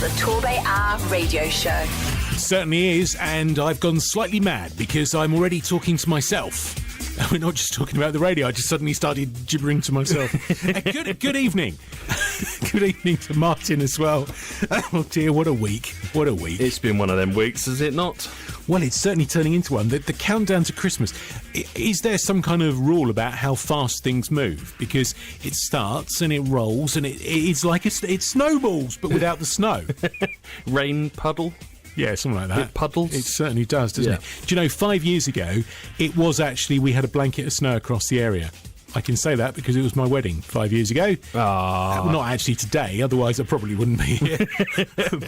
The TorbayHour radio show. It certainly is, and I've gone slightly mad because I'm already talking to myself. We're not just talking about the radio, I just suddenly started gibbering to myself. Good evening. Good evening to Martin as well. Oh dear, what a week. What a week. It's been one of them weeks, is it not? Well, it's certainly turning into one. The countdown to Christmas. Is there some kind of rule about how fast things move? Because it starts and it rolls and it's like it snowballs, but without the snow. Rain puddle? Yeah, something like that. It puddles? It certainly does, doesn't it? Do you know, 5 years ago, it was actually, we had a blanket of snow across the area. I can say that because it was my wedding 5 years ago. Well, not actually today, otherwise I probably wouldn't be here.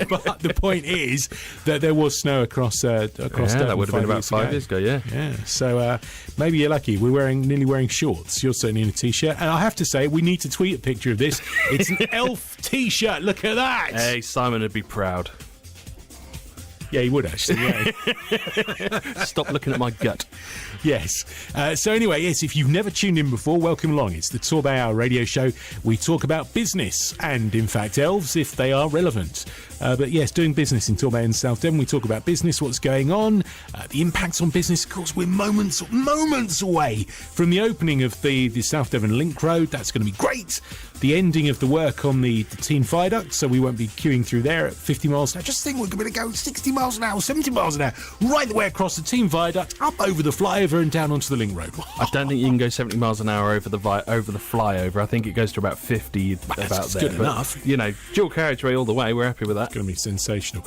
But the point is that there was snow across Devon. That would have been about 5 years ago, yeah. Yeah, so maybe you're lucky. We're nearly wearing shorts. You're certainly in a T-shirt. And I have to say, we need to tweet a picture of this. It's an elf T-shirt. Look at that. Hey, Simon would be proud. Yeah, he would actually, yeah. Stop looking at my gut. Yes. So anyway, yes, if you've never tuned in before, welcome along. It's the TorbayHour radio show. We talk about business and, in fact, elves, if they are relevant. But yes, doing business in Torbay and South Devon. We talk about business, what's going on, the impacts on business. Of course, we're moments away from the opening of the South Devon Link Road. That's going to be great. The ending of the work on the Team Viaduct, so we won't be queuing through there at 50 miles an hour. Just think we're going to go 60 miles an hour, 70 miles an hour, right the way across the Team Viaduct, up over the flyover and down onto the Link Road. I don't think you can go 70 miles an hour over the flyover. I think it goes to about 50 That's good enough. You know, dual carriageway all the way. We're happy with that. Going to be sensational.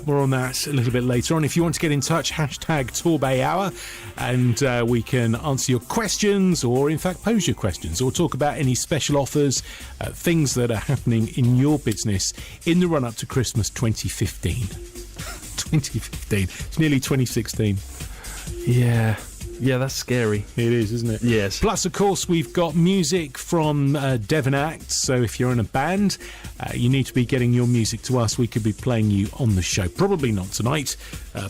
More on that a little bit later on. If you want to get in touch, hashtag TorbayHour, and we can answer your questions, or in fact pose your questions, or talk about any special offers, things that are happening in your business in the run-up to Christmas 2015. 2015. It's nearly 2016. Yeah, that's scary. It is, isn't it? Yes. Plus, of course, we've got music from Devon Acts. So if you're in a band, you need to be getting your music to us. We could be playing you on the show. Probably not tonight,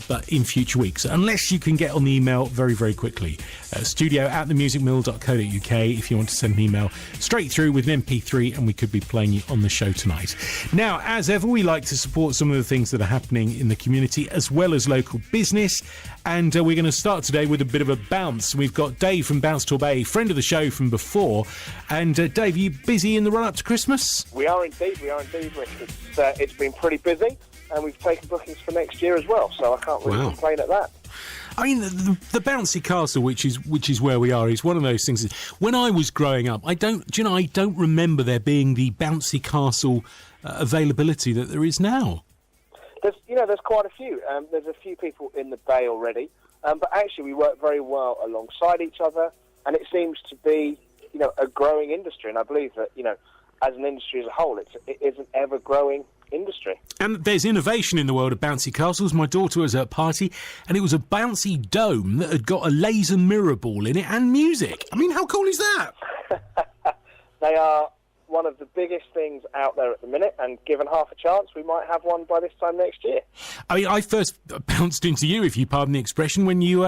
but in future weeks. Unless you can get on the email very, very quickly. studio@themusicmill.co.uk if you want to send an email straight through with an MP3, and we could be playing you on the show tonight. Now, as ever, we like to support some of the things that are happening in the community as well as local business. And we're going to start today with a bit of a bounce. We've got Dave from Bounce Torbay, friend of the show from before. And Dave, are you busy in the run-up to Christmas? We are indeed, Rick. It's been pretty busy, and we've taken bookings for next year as well, so I can't really complain at that. I mean, the bouncy castle, which is where we are, is one of those things. When I was growing up, I don't remember there being the bouncy castle availability that there is now. There's quite a few. There's a few people in the bay already, but actually we work very well alongside each other, and it seems to be, a growing industry. And I believe that, as an industry as a whole, it is an ever-growing industry. And there's innovation in the world of bouncy castles. My daughter was at a party, and it was a bouncy dome that had got a laser mirror ball in it and music. I mean, how cool is that? They are one of the biggest things out there at the minute, and given half a chance, we might have one by this time next year. I mean, I first bounced into you, if you pardon the expression, when you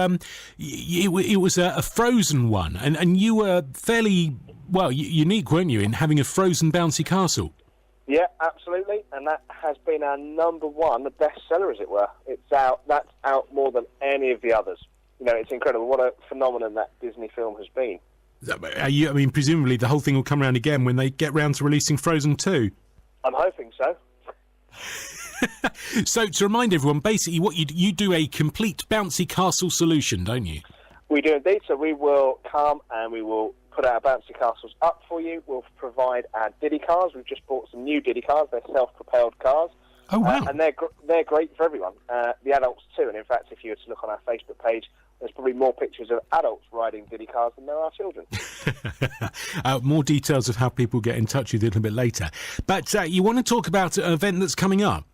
it was a frozen one, and you were fairly, unique, weren't you, in having a frozen bouncy castle? Yeah, absolutely, and that has been our number one, the bestseller, as it were. That's out more than any of the others. It's incredible. What a phenomenon that Disney film has been. Presumably the whole thing will come around again when they get round to releasing Frozen 2. I'm hoping so. So, to remind everyone, basically what you do a complete bouncy castle solution, don't you? We do indeed. So we will come and we will put our bouncy castles up for you. We'll provide our Diddy cars. We've just bought some new Diddy cars. They're self-propelled cars. Oh, wow. And they're great for everyone, the adults too. And in fact, if you were to look on our Facebook page, there's probably more pictures of adults riding Diddy cars than there are children. More details of how people get in touch with you a little bit later. But you want to talk about an event that's coming up?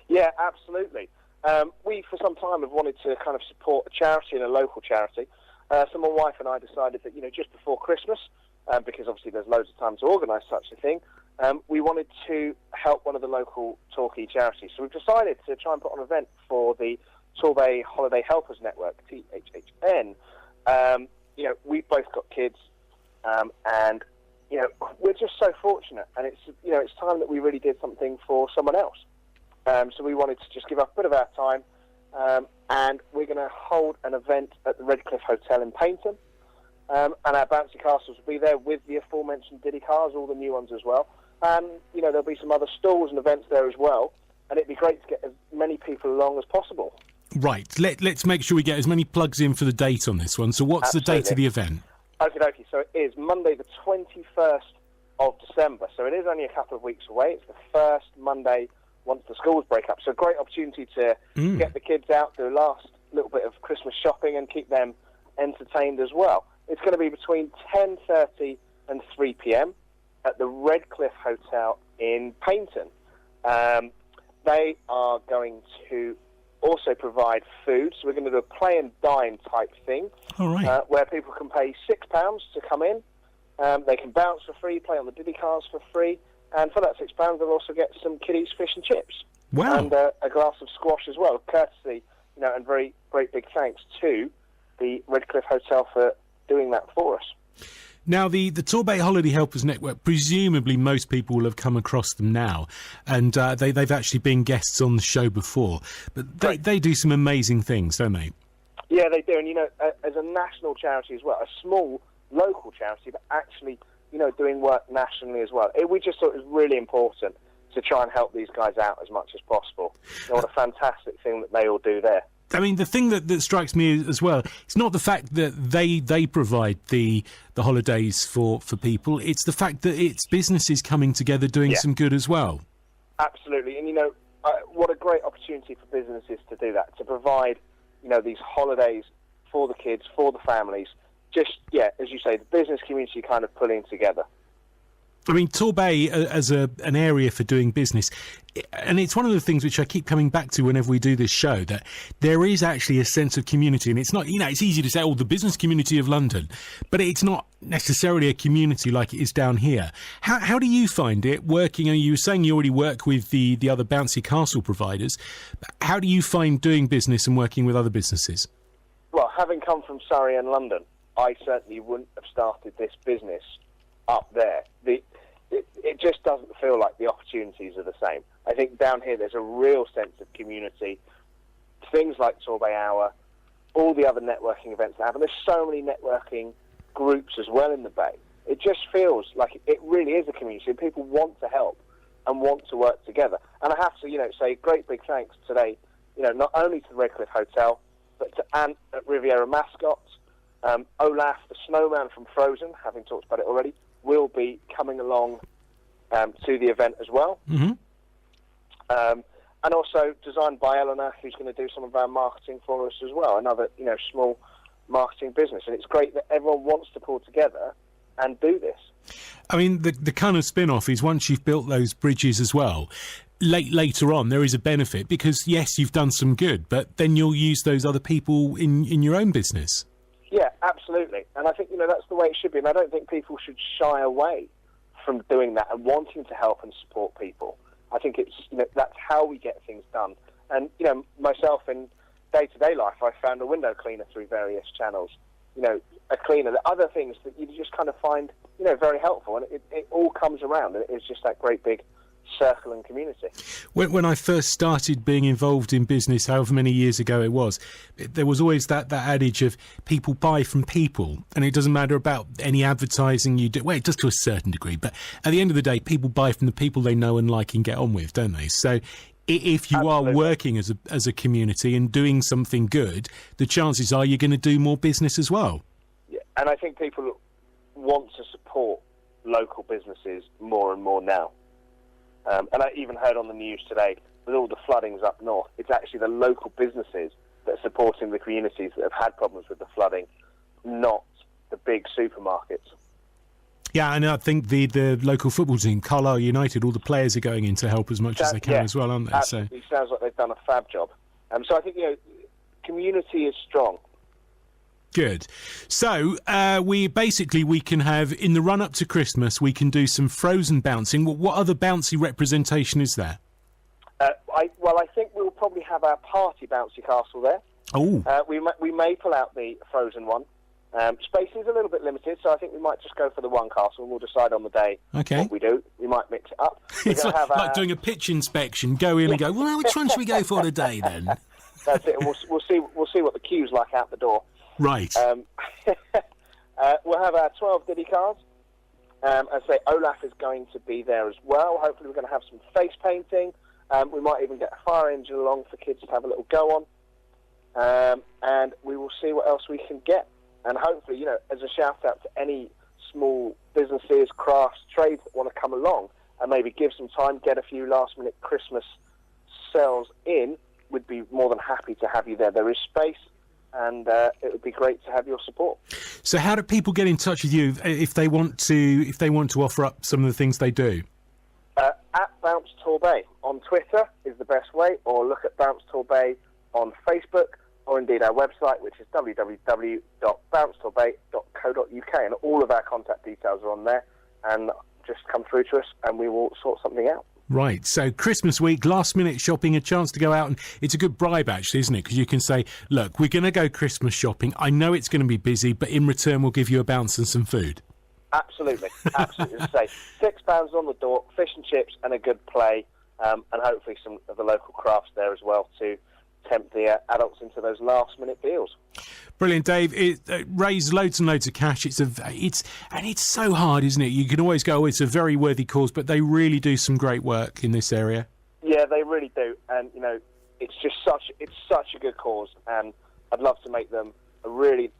Yeah, absolutely. We, for some time, have wanted to kind of support a charity and a local charity. So my wife and I decided that, just before Christmas, because obviously there's loads of time to organise such a thing, we wanted to help one of the local Torquay charities. So we've decided to try and put on an event for the Torbay Holiday Helpers Network, THHN. We've both got kids, and we're just so fortunate, and it's time that we really did something for someone else. So we wanted to just give up a bit of our time, and we're going to hold an event at the Redcliffe Hotel in Paynton. And our bouncy castles will be there with the aforementioned Diddy cars, all the new ones as well. And, there'll be some other stalls and events there as well. And it'd be great to get as many people along as possible. Right. Let's make sure we get as many plugs in for the date on this one. So what's the date of the event? Okie dokie. So it is Monday the 21st of December. So it is only a couple of weeks away. It's the first Monday once the schools break up. So a great opportunity to get the kids out, do a last little bit of Christmas shopping and keep them entertained as well. It's going to be between 10:30 and 3 p.m. at the Redcliffe Hotel in Paynton. They are going to also provide food, so we're going to do a play and dine type thing, all right. Where people can pay £6 to come in. They can bounce for free, play on the Diddy cars for free, and for that £6 they'll also get some kiddies fish and chips. Wow. And a glass of squash as well, courtesy, and very great big thanks to the Redcliffe Hotel for doing that for us. Now, the Torbay Holiday Helpers Network, presumably most people will have come across them now, and they've actually been guests on the show before. But they do some amazing things, don't they? Yeah, they do. And, as a national charity as well, a small local charity, but actually, doing work nationally as well. We just thought it was really important to try and help these guys out as much as possible. What a fantastic thing that they all do there. I mean, the thing that strikes me as well, it's not the fact that they provide the holidays for people, it's the fact that it's businesses coming together doing some good as well. Absolutely. And, what a great opportunity for businesses to do that, to provide, these holidays for the kids, for the families. Just, as you say, the business community kind of pulling together. I mean, Torbay as an area for doing business, and it's one of the things which I keep coming back to whenever we do this show, that there is actually a sense of community, and it's not, it's easy to say, the business community of London, but it's not necessarily a community like it is down here. How do you find it working? You were saying you already work with the other bouncy castle providers. How do you find doing business and working with other businesses? Well, having come from Surrey and London, I certainly wouldn't have started this business up there. It just doesn't feel like the opportunities are the same. I think down here there's a real sense of community. Things like TorbayHour, all the other networking events that happen. There's so many networking groups as well in the Bay. It just feels like it really is a community. People want to help and want to work together. And I have to, say great big thanks today, not only to the Redcliffe Hotel, but to Ant at Riviera Mascots, Olaf, the snowman from Frozen, having talked about it already, will be coming along to the event as well. Mm-hmm. And also designed by Eleanor, who's going to do some of our marketing for us as well. Another, small marketing business. And it's great that everyone wants to pull together and do this. I mean, the kind of spin-off is once you've built those bridges as well, later on there is a benefit because, yes, you've done some good, but then you'll use those other people in your own business. Yeah, absolutely. And I think, that's the way it should be. And I don't think people should shy away from doing that and wanting to help and support people. I think it's, that's how we get things done. And, myself in day-to-day life, I found a window cleaner through various channels, a cleaner, other things that you just kind of find, very helpful. And it all comes around, and it's just that great big circle and community. When I first started being involved in business, however many years ago it was, there was always that adage of people buy from people, and it doesn't matter about any advertising you do. Well, it does to a certain degree, but at the end of the day, people buy from the people they know and like and get on with, don't they? So if you Absolutely. are working as a community and doing something good, the chances are you're going to do more business as well. Yeah, and I think people want to support local businesses more and more now. And I even heard on the news today, with all the floodings up north, it's actually the local businesses that are supporting the communities that have had problems with the flooding, not the big supermarkets. Yeah, and I think the local football team, Carlisle United, all the players are going in to help as much as they can as well, aren't they? Absolutely. So. Sounds like they've done a fab job. So I think, community is strong. Good. So we can have, in the run-up to Christmas, we can do some Frozen bouncing. What other bouncy representation is there? I think we'll probably have our party bouncy castle there. Oh. We may pull out the Frozen one, Space is a little bit limited, so I think we might just go for the one castle, and we'll decide on the day what we do. We might mix it up. It's like doing a pitch inspection. Go in and go, well, which one should we go for today, then? That's it, and we'll see what the queue's like out the door. Right. We'll have our 12 Diddy cards. As I say, Olaf is going to be there as well. Hopefully we're going to have some face painting. We might even get a fire engine along for kids to have a little go on. And we will see what else we can get. And hopefully, as a shout-out to any small businesses, crafts, trades that want to come along and maybe give some time, get a few last-minute Christmas sales in, we'd be more than happy to have you there. There is space, and it would be great to have your support. So how do people get in touch with you if they want to offer up some of the things they do? At Bounce Torbay on Twitter is the best way, or look at Bounce Torbay on Facebook, or indeed our website, which is www.bouncetorbay.co.uk, and all of our contact details are on there, and just come through to us and we will sort something out. Right, so Christmas week, last minute shopping, a chance to go out, and it's a good bribe actually, isn't it? Because you can say, look, we're going to go Christmas shopping, I know it's going to be busy, but in return we'll give you a bounce and some food. Absolutely. Say £6 on the door, fish and chips and a good play, and hopefully some of the local crafts there as well to tempt the adults into those last-minute deals. Brilliant, Dave. It raised loads and loads of cash. It's so hard, isn't it? You can always go, oh, it's a very worthy cause, but they really do some great work in this area. Yeah, they really do, and it's such a good cause, and I'd love to make them a really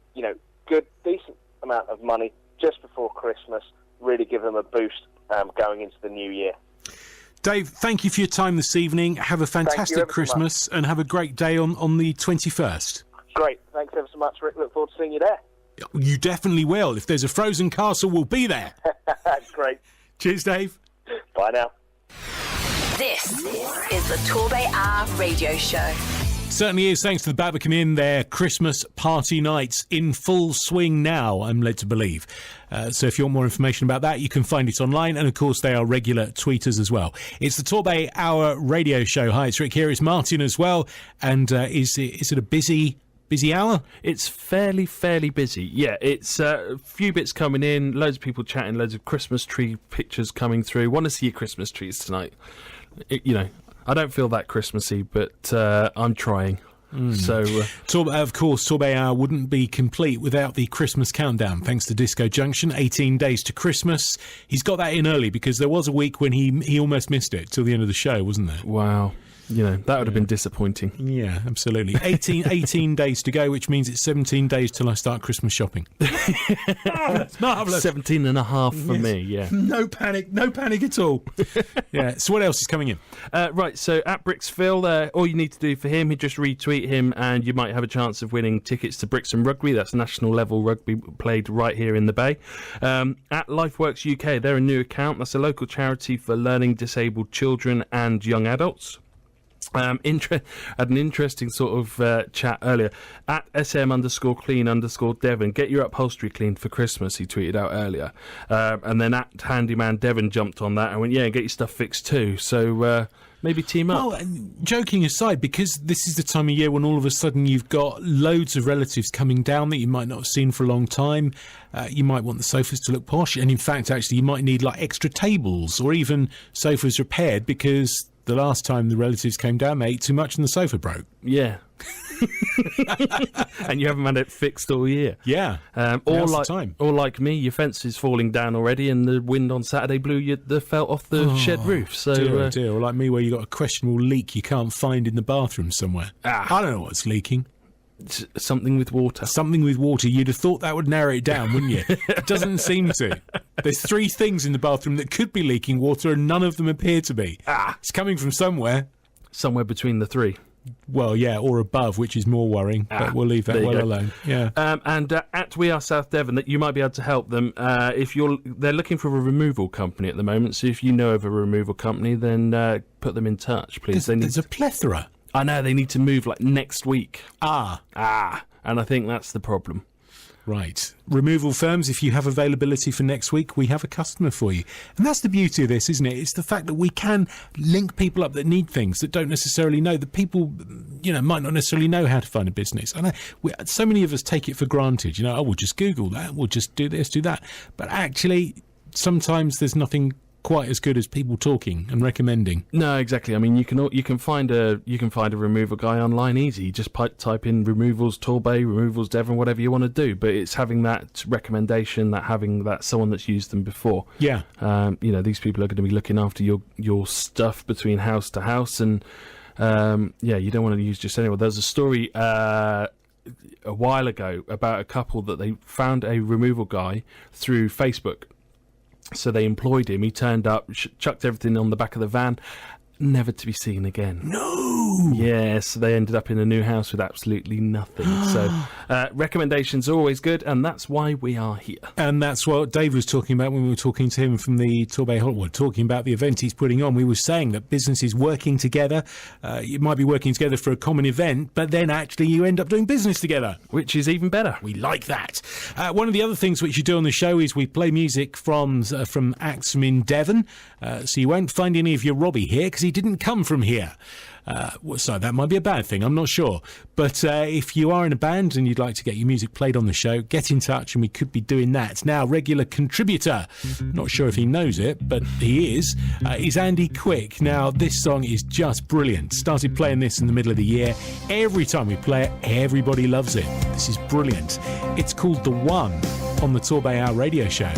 good, decent amount of money just before Christmas. Really give them a boost going into the new year. Dave, thank you for your time this evening. Have a fantastic Christmas and have a great day on the 21st. Great. Thanks ever so much, Rick. Look forward to seeing you there. You definitely will. If there's a frozen castle, we'll be there. Great. Cheers, Dave. Bye now. This is the TorbayHour radio show. Certainly is, thanks to the Barbican Inn, their Christmas party nights in full swing now, I'm led to believe. So if you want more information about that, you can find it online, and of course they are regular tweeters as well. It's the Torbay Hour radio show. Hi, it's Rick here, it's Martin as well, and is it a busy hour? It's fairly busy. Yeah, it's a few bits coming in, loads of people chatting, loads of Christmas tree pictures coming through. Want to see your Christmas trees tonight. I don't feel that Christmassy, but I'm trying. So, of course, Torbay Hour wouldn't be complete without the Christmas countdown, thanks to Disco Junction. 18 days to Christmas. He's got that in early because there was a week when he almost missed it till the end of the show, wasn't there? Wow. That would have been disappointing. Yeah, absolutely. 18 days to go, which means it's 17 days till I start Christmas shopping. Marvellous. 17 and a half for me, yeah. No panic at all. Yeah, so what else is coming in? Right, so at Bricks Phil, all you need to do for him, you just retweet him and you might have a chance of winning tickets to Brixton Rugby. That's national level rugby played right here in the Bay. At LifeWorks UK, they're a new account. That's a local charity for learning disabled children and young adults. Had an interesting sort of chat earlier. At SM_clean_Devon, get your upholstery cleaned for Christmas, he tweeted out earlier. And then at Handyman Devon jumped on that and went, yeah, get your stuff fixed too. So maybe team up. Well, joking aside, because this is the time of year when all of a sudden you've got loads of relatives coming down that you might not have seen for a long time. You might want the sofas to look posh. And in fact, actually, you might need like extra tables or even sofas repaired because the last time the relatives came down, they ate too much and the sofa broke. Yeah. And you haven't had it fixed all year. Yeah. Or like me, your fence is falling down already and the wind on Saturday blew the felt off the shed roof. So, dear. Or like me, where you got a questionable leak you can't find in the bathroom somewhere. I don't know what's leaking. Something with water. Something with water. You'd have thought that would narrow it down, wouldn't you? It doesn't seem to. There's 3 things in the bathroom that could be leaking water and none of them appear to be. It's coming from somewhere. Somewhere between the 3. Well, yeah, or above, which is more worrying, but we'll leave that well alone. Yeah. And at We Are South Devon, that you might be able to help them they're looking for a removal company at the moment. So if you know of a removal company, then put them in touch, please. There's a plethora. I know, they need to move like next week. And I think that's the problem. Right. Removal firms, if you have availability for next week, we have a customer for you. And that's the beauty of this, isn't it? It's the fact that we can link people up that need things, that don't necessarily know, that people, might not necessarily know how to find a business. And so many of us take it for granted. We'll just Google that, we'll just do this, do that. But actually, sometimes there's nothing quite as good as people talking and recommending. No, exactly. I mean, you can find a removal guy online easy. You just type in removals Torbay, removals Devon, whatever you want to do. But it's having that recommendation, having that someone that's used them before. Yeah. These people are going to be looking after your stuff between house to house, and you don't want to use just anyone. There's a story a while ago about a couple that they found a removal guy through Facebook. So they employed him. He turned up, chucked everything on the back of the van, never to be seen again. No! Yeah, so they ended up in a new house with absolutely nothing. So recommendations are always good, and that's why we are here. And that's what Dave was talking about when we were talking to him from the TorbayHour, talking about the event he's putting on. We were saying that businesses working together, you might be working together for a common event, but then actually you end up doing business together. Which is even better. We like that. One of the other things which you do on the show is we play music from acts from in Devon, so you won't find any of your Robbie here because he didn't come from here. So that might be a bad thing, I'm not sure. But if you are in a band and you'd like to get your music played on the show, get in touch and we could be doing that. Now, regular contributor, not sure if he knows it, but he is Andy Quick. Now, this song is just brilliant. Started playing this in the middle of the year. Every time we play it, everybody loves it. This is brilliant. It's called The One on the TorbayHour radio show.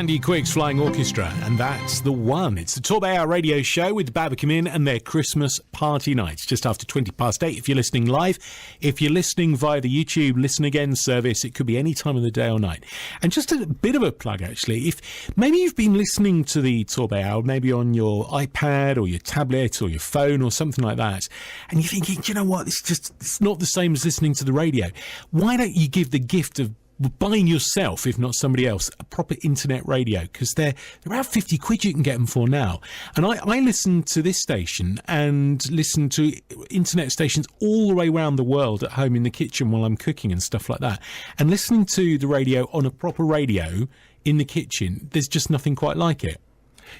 Andy Quigg's Flying Orchestra, and that's the one. It's the TorbayHour radio show with Babacamin and their Christmas party nights, just after 8:20 if you're listening live. If you're listening via the YouTube Listen Again service, it could be any time of the day or night. And just a bit of a plug, actually. If maybe you've been listening to the TorbayHour, maybe on your iPad or your tablet or your phone or something like that, and you're thinking, do you know what, it's not the same as listening to the radio. Why don't you give the gift of buying yourself, if not somebody else, a proper internet radio, because they're about 50 quid you can get them for now. And I listen to this station and listen to internet stations all the way around the world at home in the kitchen while I'm cooking and stuff like that. And listening to the radio on a proper radio in the kitchen, there's just nothing quite like it.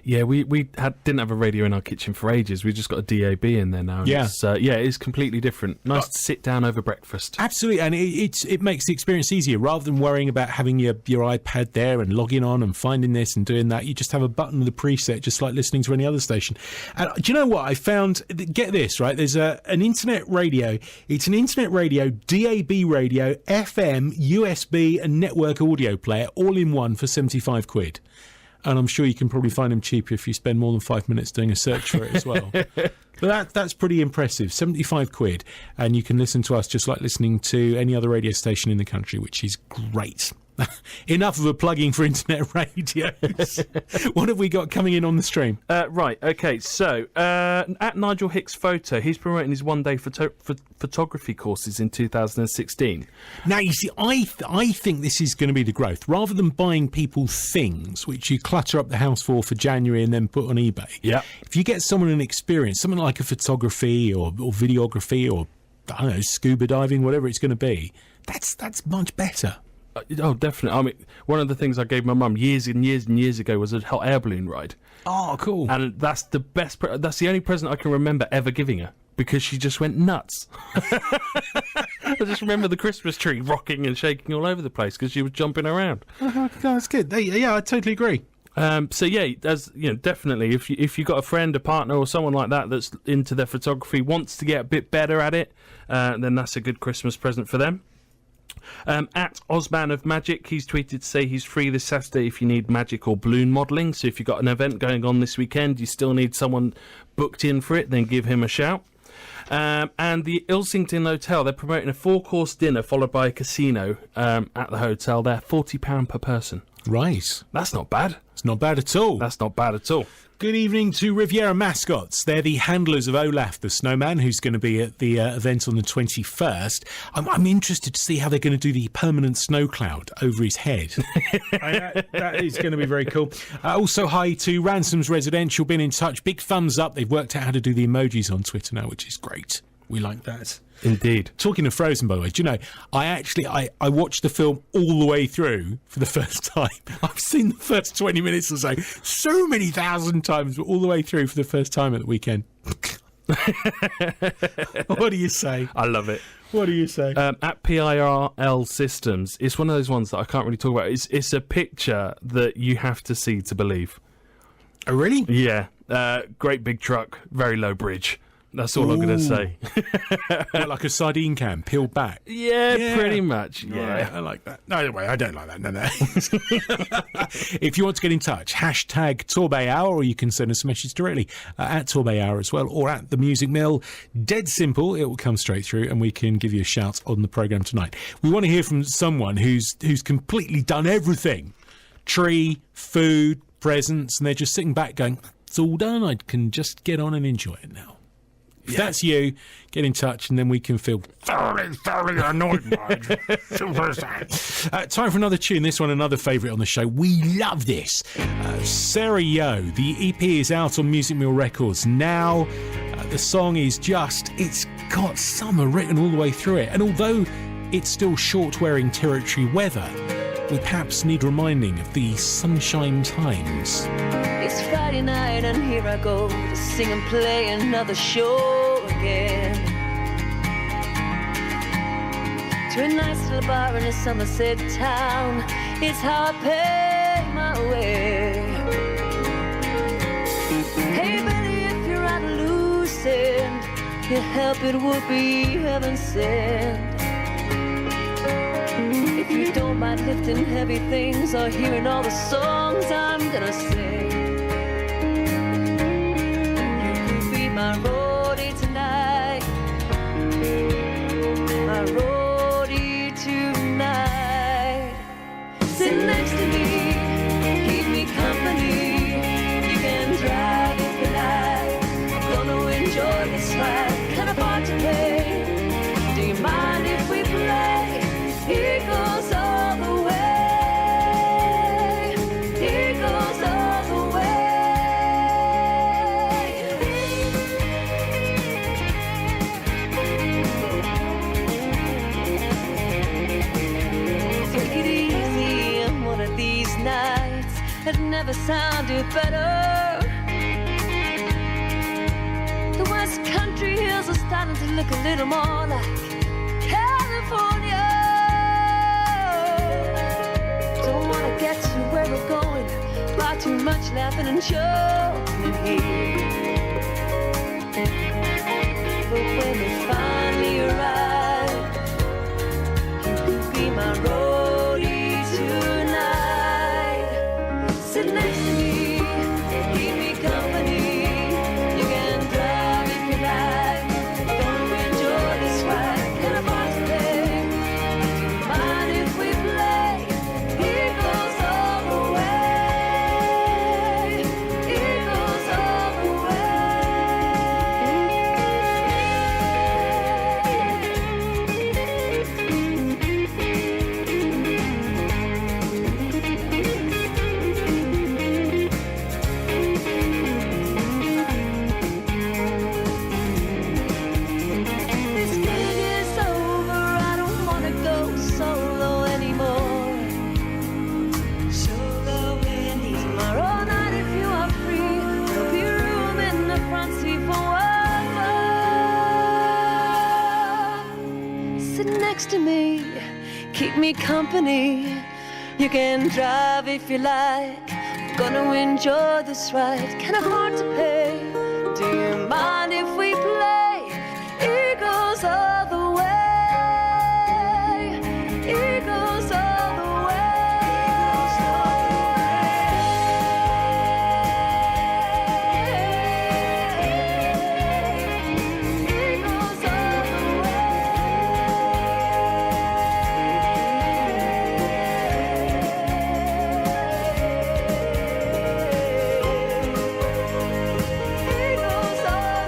Yeah, we didn't have a radio in our kitchen for ages. We just got a DAB in there now. And Yeah. it is completely different. Nice to sit down over breakfast. Absolutely, and it makes the experience easier. Rather than worrying about having your iPad there and logging on and finding this and doing that, you just have a button with a preset, just like listening to any other station. And do you know what I found? Get this, right? There's an internet radio. It's an internet radio, DAB radio, FM, USB, and network audio player, all in one for 75 quid. And I'm sure you can probably find them cheaper if you spend more than 5 minutes doing a search for it as well. But that's pretty impressive. 75 quid. And you can listen to us just like listening to any other radio station in the country, which is great. Enough of a plugging for internet radios. What have we got coming in on the stream? Right, okay, so at Nigel Hicks Photo, he's promoting his one-day photography courses in 2016. Now, you see, I think this is going to be the growth. Rather than buying people things, which you clutter up the house for January and then put on eBay, Yeah. if you get someone an experience, something like a photography or videography or, I don't know, scuba diving, whatever it's going to be, that's much better. Oh, definitely. I mean, one of the things I gave my mum years and years and years ago was a hot air balloon ride. Oh, cool. And that's the best. That's the only present I can remember ever giving her, because she just went nuts. I just remember the Christmas tree rocking and shaking all over the place because she was jumping around. That's good. Yeah, I totally agree. So yeah, as you know, definitely, if you got a friend, a partner, or someone like that that's into their photography, wants to get a bit better at it, then that's a good Christmas present for them. At Osman of Magic, he's tweeted to say he's free this Saturday if you need magic or balloon modelling. So if you've got an event going on this weekend, you still need someone booked in for it, then give him a shout. And the Ilsington Hotel, they're promoting a 4-course dinner followed by a casino at the hotel there, £40 per person. Right. That's not bad. It's not bad at all. That's not bad at all. Good evening to Riviera Mascots. They're the handlers of Olaf the Snowman, who's going to be at the event on the 21st. I'm interested to see how they're going to do the permanent snow cloud over his head. That is going to be very cool. Also, hi to Ransom's Residential, been in touch. Big thumbs up. They've worked out how to do the emojis on Twitter now, which is great. We like that. Indeed. Talking of Frozen, by the way, do you know, I watched the film all the way through for the first time. I've seen the first 20 minutes or so many thousand times, but all the way through for the first time at the weekend. What do you say? I love it. What do you say? At PIRL Systems, it's one of those ones that I can't really talk about. It's a picture that you have to see to believe. Oh, really? Yeah. Great big truck, very low bridge. That's all I'm going to say. What, like a sardine can, peeled back? Yeah, pretty much. Yeah. Right, I like that. No, wait, I don't like that. No. If you want to get in touch, hashtag TorbayHour, or you can send us a message directly at TorbayHour as well, or at the Music Mill. Dead simple. It will come straight through and we can give you a shout on the programme tonight. We want to hear from someone who's completely done everything. Tree, food, presents, and they're just sitting back going, it's all done. I can just get on and enjoy it now. If that's you, get in touch and then we can feel thoroughly annoyed by it. Time for another tune. This one, another favourite on the show. We love this. Sarah Yo. The EP is out on Music Mill Records now. The song is it's got summer written all the way through it. And although it's still short-wearing territory weather, we perhaps need reminding of the sunshine times. It's Friday night and here I go to sing and play another show again. To a nice little bar in a Somerset town, it's how I pay my way. Hey Billy, if you're at a loose end, your help it would be heaven sent. If you don't mind lifting heavy things or hearing all the songs I'm gonna sing. You could be my roadie tonight, my roadie tonight. Sit next to me, keep me company. You can drive if you like. I'm gonna enjoy this ride, kind of hard to play. Do you mind if we play? Here goes all the way. Here goes all the way. Take it easy on one of these nights. It never sounded better. The West Country hills are starting to look a little more like California. Don't wanna get to where we're going. Far too much laughing and joking here. But when we finally arrive, you could be my roadie tonight. Sit next to me, keep me company. You can drive if you like. Gonna enjoy this ride, kind of hard to play. Mind if we play? Here goes all the way. Here goes all the This gig is over, I don't wanna go solo anymore. Solo anymore. Tomorrow night if you are free, there'll be room in the front seat for one more. Sit next to me, keep me company. You can drive if you like. Gonna enjoy this ride, kinda hard to pay. Do you mind if we play? Here goes all the way. Here goes all the way. Here goes all the Here goes all the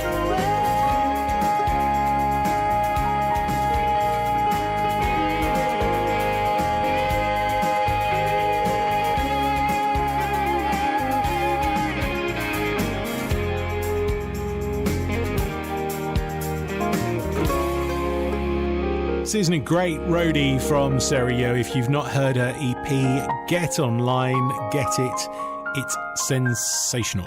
Isn't it great? Roadie from Serio. If you've not heard her EP, get online, get it. It's sensational.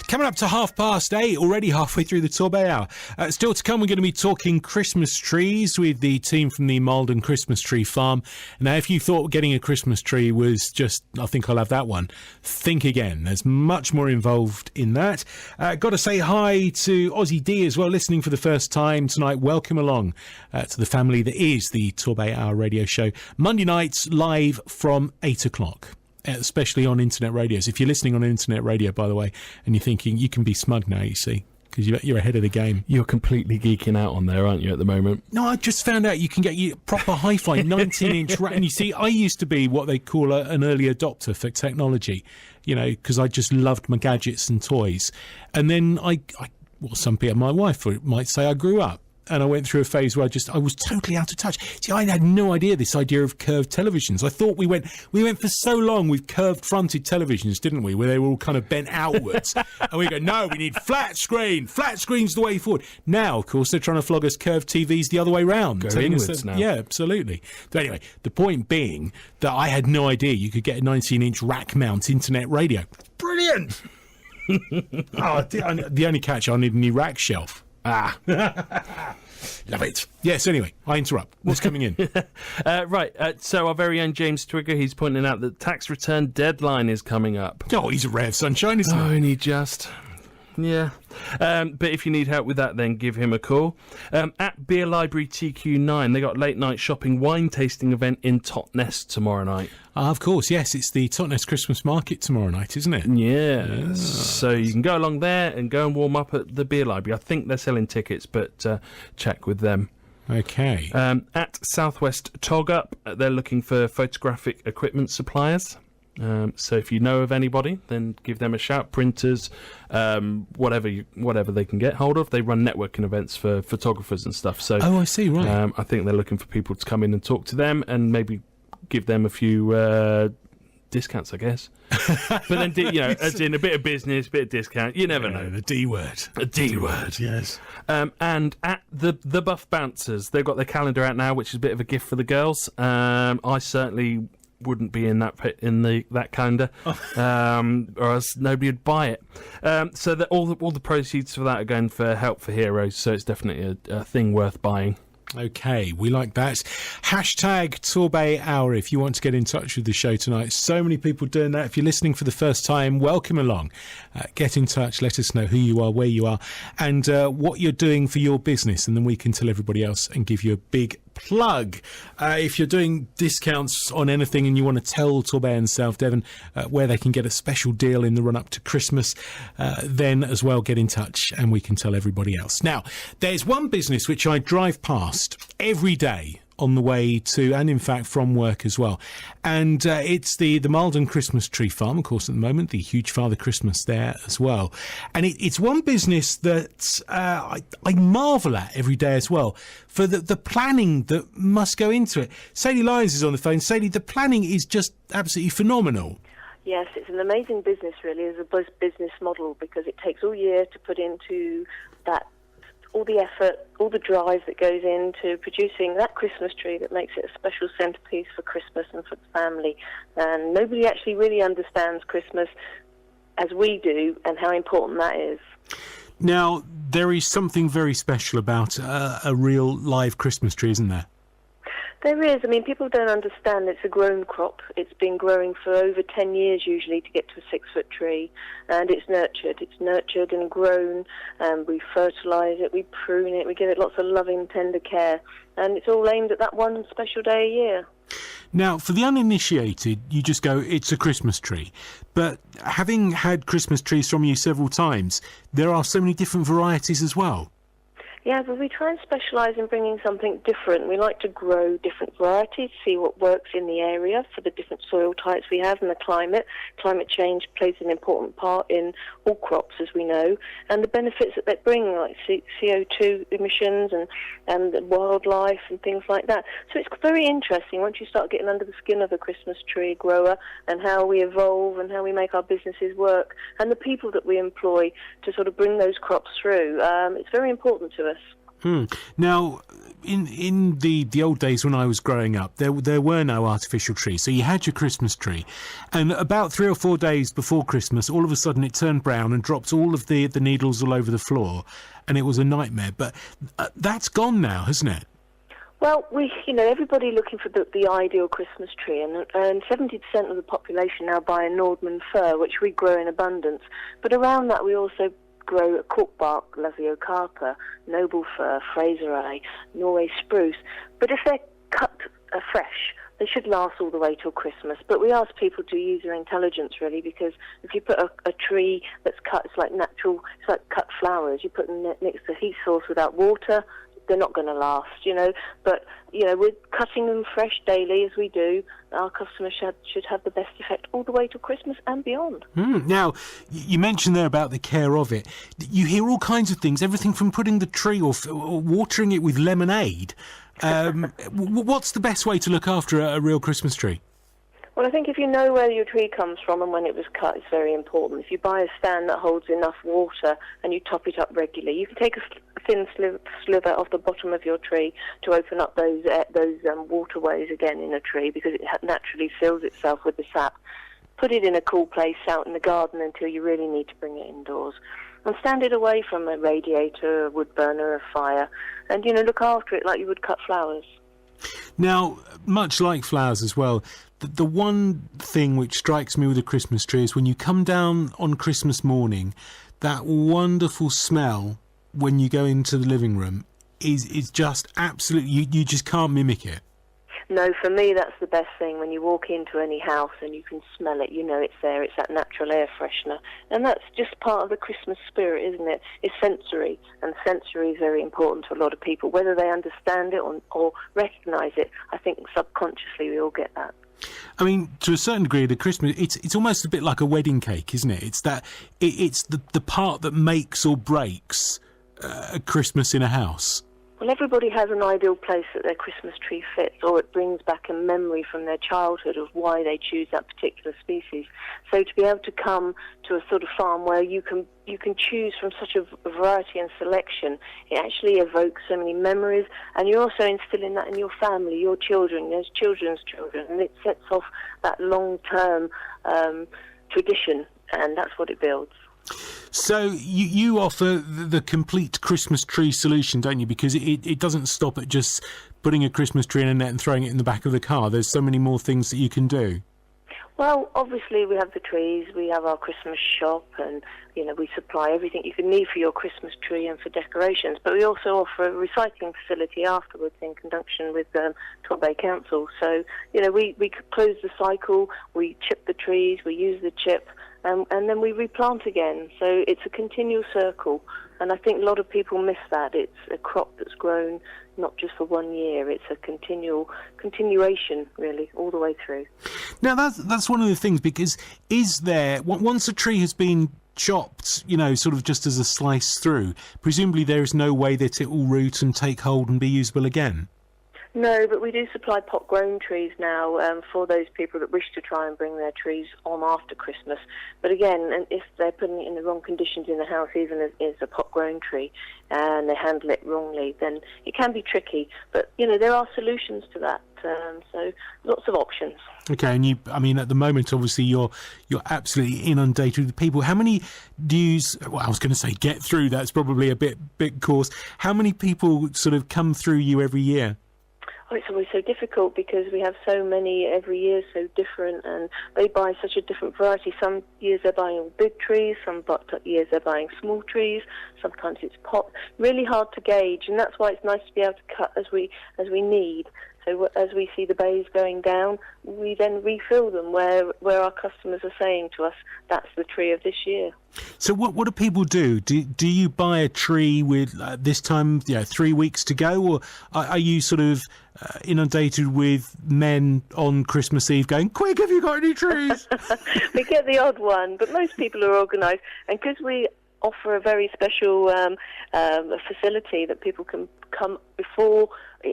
Coming up to 8:30, already halfway through the Torbay Hour. Still to come, we're going to be talking Christmas trees with the team from the Malden Christmas Tree Farm. Now, if you thought getting a Christmas tree was just, I think I'll have that one, think again. There's much more involved in that. Got to say hi to Aussie D as well, listening for the first time tonight. Welcome along to the family that is the Torbay Hour radio show. Monday nights live from 8 o'clock. Especially on internet radios. If you're listening on internet radio, by the way, and you're thinking you can be smug now, you see, because you're ahead of the game. You're completely geeking out on there, aren't you, at the moment? No, I just found out you can get your proper hi-fi 19-inch and you see, I used to be what they call an early adopter for technology, you know, because I just loved my gadgets and toys. And then well, some people, my wife might say I grew up. And I went through a phase where I was totally out of touch. See, I had no idea this idea of curved televisions. I thought we went for so long with curved fronted televisions, didn't we? Where they were all kind of bent outwards. And we go, no, we need flat screen. Flat screen's the way forward. Now, of course, they're trying to flog us curved TVs the other way round. Go inwards now. Yeah, absolutely. But anyway, the point being that I had no idea you could get a 19-inch rack mount internet radio. Brilliant. The only catch, I need a new rack shelf. Love it. Yes, anyway, I interrupt. What's coming in? So our very own James Twigger, he's pointing out that tax return deadline is coming up. Oh, he's a ray of sunshine, isn't he? Only just. Yeah. But if you need help with that, then give him a call. At Beer Library TQ9, they got late night shopping wine tasting event in Totnes tomorrow night. Of course, yes, it's the Totnes Christmas Market tomorrow night, isn't it? Yeah. So you can go along there and go and warm up at the Beer Library. I think they're selling tickets, but check with them. Okay. At Southwest Togup, they're looking for photographic equipment suppliers. So if you know of anybody, then give them a shout. Printers, whatever they can get hold of. They run networking events for photographers and stuff. So I see, right. I think they're looking for people to come in and talk to them and maybe give them a few discounts, I guess. But then, as in a bit of business, bit of discount. You never know. The D word. A D word, yes. And at the Buff Bouncers, they've got their calendar out now, which is a bit of a gift for the girls. I certainly wouldn't be in that calendar, or else nobody would buy it. So that all the proceeds for that are going for Help for Heroes. So it's definitely a thing worth buying. Okay, we like that. Hashtag TorbayHour if you want to get in touch with the show tonight. So many people doing that. If you're listening for the first time, welcome along. Get in touch, let us know who you are, where you are, and what you're doing for your business, and then we can tell everybody else and give you a big plug. If you're doing discounts on anything and you want to tell Torbay and South Devon where they can get a special deal in the run-up to Christmas, then as well get in touch and we can tell everybody else. Now, there's one business which I drive past every day on the way to, and in fact from work as well, and it's the Malden Christmas Tree Farm, of course, at the moment, the huge Father Christmas there as well, and it's one business that I marvel at every day as well for the planning that must go into it. Sadie Lyons is on the phone. Sadie, the planning is just absolutely phenomenal. Yes, it's an amazing business really as a business model, because it takes all year to put into that, all the effort, all the drive that goes into producing that Christmas tree that makes it a special centrepiece for Christmas and for the family. And nobody actually really understands Christmas as we do and how important that is. Now, there is something very special about a real live Christmas tree, isn't there? There is. I mean, people don't understand it's a grown crop. It's been growing for over 10 years usually to get to a 6-foot tree, and it's nurtured. It's nurtured and grown, and we fertilise it, we prune it, we give it lots of loving, tender care, and it's all aimed at that one special day a year. Now, for the uninitiated, you just go, it's a Christmas tree. But having had Christmas trees from you several times, there are so many different varieties as well. Yeah, but we try and specialise in bringing something different. We like to grow different varieties, see what works in the area for the different soil types we have and the climate. Climate change plays an important part in all crops, as we know, and the benefits that they bring, like CO2 emissions and wildlife and things like that. So it's very interesting once you start getting under the skin of a Christmas tree grower and how we evolve and how we make our businesses work and the people that we employ to sort of bring those crops through. It's very important to us. Now, in the old days when I was growing up, there were no artificial trees. So you had your Christmas tree, and about 3 or 4 days before Christmas, all of a sudden it turned brown and dropped all of the needles all over the floor, and it was a nightmare. But that's gone now, hasn't it? Well, everybody looking for the ideal Christmas tree, and 70% of the population now buy a Nordman fir, which we grow in abundance. But around that, we also grow a corkbark, Lasiocarpa, noble fir, Fraserite, Norway spruce. But if they're cut fresh, they should last all the way till Christmas. But we ask people to use their intelligence, really, because if you put a tree that's cut, it's like cut flowers. You put them next to a heat source without water, they're not going to last, But, we're cutting them fresh daily as we do. Our customers should have the best effect all the way to Christmas and beyond. Now, you mentioned there about the care of it. You hear all kinds of things, everything from putting the tree or watering it with lemonade. What's the best way to look after a real Christmas tree? Well, I think if you know where your tree comes from and when it was cut, it's very important. If you buy a stand that holds enough water and you top it up regularly, you can take a thin sliver off the bottom of your tree to open up those waterways again in a tree, because it naturally fills itself with the sap. Put it in a cool place out in the garden until you really need to bring it indoors. And stand it away from a radiator, a wood burner, a fire, and, look after it like you would cut flowers. Now, much like flowers as well, the one thing which strikes me with a Christmas tree is when you come down on Christmas morning, that wonderful smell when you go into the living room is just absolutely, you just can't mimic it. No, for me, that's the best thing. When you walk into any house and you can smell it, you know it's there. It's that natural air freshener. And that's just part of the Christmas spirit, isn't it? It's sensory, and sensory is very important to a lot of people. Whether they understand it or recognise it, I think subconsciously we all get that. I mean, to a certain degree, the Christmas, it's almost a bit like a wedding cake, isn't it? It's that, it's the part that makes or breaks a Christmas in a house. Well, everybody has an ideal place that their Christmas tree fits, or it brings back a memory from their childhood of why they choose that particular species. So to be able to come to a sort of farm where you can choose from such a variety and selection, it actually evokes so many memories, and you're also instilling that in your family, your children, there's children's children, and it sets off that long-term tradition, and that's what it builds. So you offer the complete Christmas tree solution, don't you? Because it doesn't stop at just putting a Christmas tree in a net and throwing it in the back of the car. There's so many more things that you can do. Well, obviously we have the trees, we have our Christmas shop, and we supply everything you can need for your Christmas tree and for decorations. But we also offer a recycling facility afterwards in conjunction with Torbay Council. So we close the cycle, we chip the trees, we use the chip. And then we replant again. So it's a continual circle. And I think a lot of people miss that. It's a crop that's grown not just for 1 year. It's a continuation, really, all the way through. Now, that's one of the things, because is there, once a tree has been chopped, sort of just as a slice through, presumably there is no way that it will root and take hold and be usable again? No, but we do supply pot-grown trees now for those people that wish to try and bring their trees on after Christmas. But again, and if they're putting it in the wrong conditions in the house, even as is a pot-grown tree, and they handle it wrongly, then it can be tricky. But, there are solutions to that. So lots of options. Okay, and at the moment, obviously, you're absolutely inundated with people. How many do you, I was going to say get through, that's probably a bit coarse. How many people sort of come through you every year? Oh, it's always so difficult because we have so many every year, so different, and they buy such a different variety. Some years they're buying all big trees, some years they're buying small trees, sometimes it's pot. Really hard to gauge, and that's why it's nice to be able to cut as we need. So as we see the bays going down, we then refill them where our customers are saying to us, that's the tree of this year. So what do people do? Do you buy a tree with this time 3 weeks to go, or are you sort of inundated with men on Christmas Eve going, quick, have you got any trees? We get the odd one, but most people are organised, and because we offer a very special facility that people can come before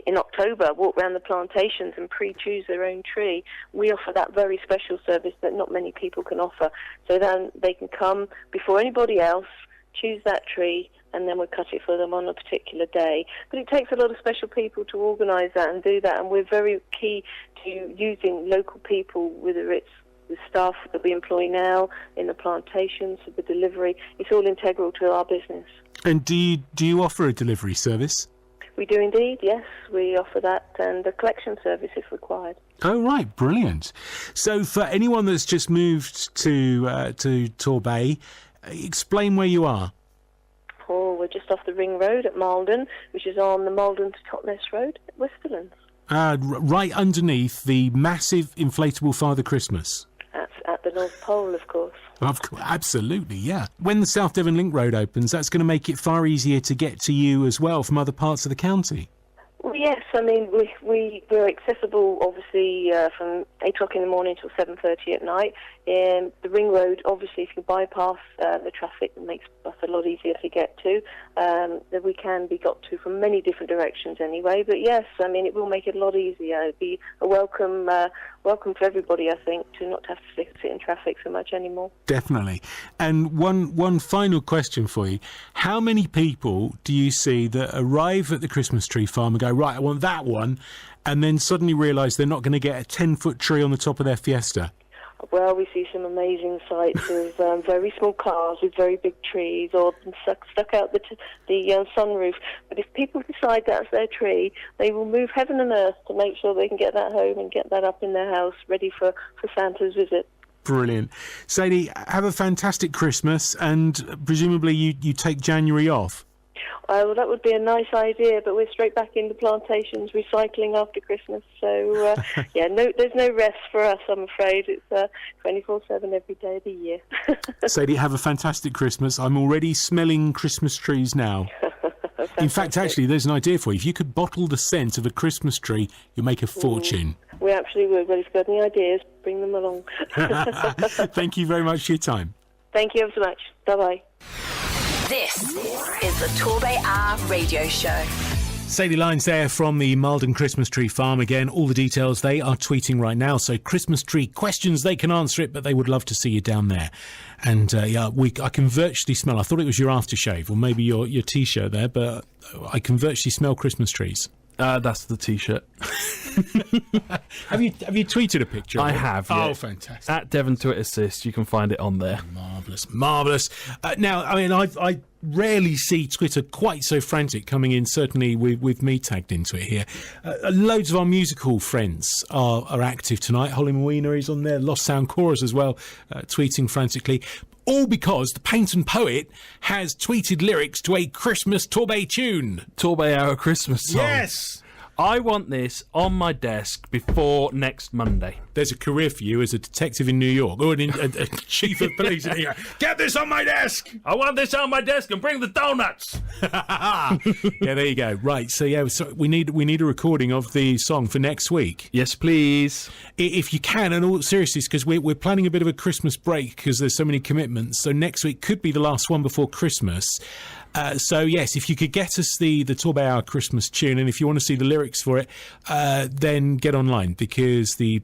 in October, walk around the plantations and pre-choose their own tree. We offer that very special service that not many people can offer. So then they can come before anybody else, choose that tree, and then we'll cut it for them on a particular day. But it takes a lot of special people to organise that and do that, and we're very key to using local people, whether it's the staff that we employ now in the plantations for the delivery. It's all integral to our business. And do you offer a delivery service? We do indeed, yes. We offer that, and a collection service if required. Oh, right, brilliant. So for anyone that's just moved to Torbay, explain where you are. Oh, we're just off the Ring Road at Malden, which is on the Malden to Totnes Road at Westerlands. Right underneath the massive inflatable Father Christmas. That's at the North Pole, of course. Of course, absolutely, yeah. When the South Devon Link Road opens, that's going to make it far easier to get to you as well from other parts of the county. Well, yes, we're accessible, obviously, from 8 o'clock in the morning till 7:30 at night. The Ring Road, obviously, if you bypass the traffic, it makes us a lot easier to get to. That we can be got to from many different directions anyway. But yes, it will make it a lot easier. It'd be a welcome for everybody, I think, to not have to sit in traffic so much anymore. Definitely. And one final question for you. How many people do you see that arrive at the Christmas tree farm and go, right, I want that one, and then suddenly realise they're not going to get a 10-foot tree on the top of their Fiesta? Well, we see some amazing sights of very small cars with very big trees, or stuck out the sunroof. But if people decide that's their tree, they will move heaven and earth to make sure they can get that home and get that up in their house, ready for Santa's visit. Brilliant. Sadie, have a fantastic Christmas, and presumably you take January off. Well, that would be a nice idea, but we're straight back into plantations, recycling after Christmas. So, there's no rest for us, I'm afraid. It's 24/7 every day of the year. Sadie, have a fantastic Christmas. I'm already smelling Christmas trees now. In fact, actually, there's an idea for you. If you could bottle the scent of a Christmas tree, you'll make a fortune. We absolutely would. But if you've got any ideas, bring them along. Thank you very much for your time. Thank you ever so much. Bye-bye. This is the TorbayHour Radio Show. Sadie Lyons there from the Malden Christmas Tree Farm. Again, all the details they are tweeting right now. So Christmas tree questions, they can answer it, but they would love to see you down there. And I can virtually smell. I thought it was your aftershave or maybe your T-shirt there, but I can virtually smell Christmas trees. That's the T-shirt. Have you tweeted a picture? I have. Yeah. Oh, fantastic! At Devon Twitter Assist, you can find it on there. Marvellous. Now, I mean, I rarely see Twitter quite so frantic coming in. Certainly, with me tagged into it here. Loads of our musical friends are active tonight. Holly Mowina is on there. Lost Sound Chorus as well, tweeting frantically. All because the Painton Poet has tweeted lyrics to a Christmas Torbay tune. TorbayHour Christmas song. Yes! I want this on my desk before next Monday. There's a career for you as a detective in New York, or a chief of police in here. Get this on my desk! I want this on my desk and bring the donuts! Yeah, there you go. Right, so we need a recording of the song for next week. Yes, please. If you can, and all seriously, because we're planning a bit of a Christmas break because there's so many commitments. So next week could be the last one before Christmas. So yes, if you could get us the TorbayHour Christmas tune, and if you want to see the lyrics for it, then get online, because the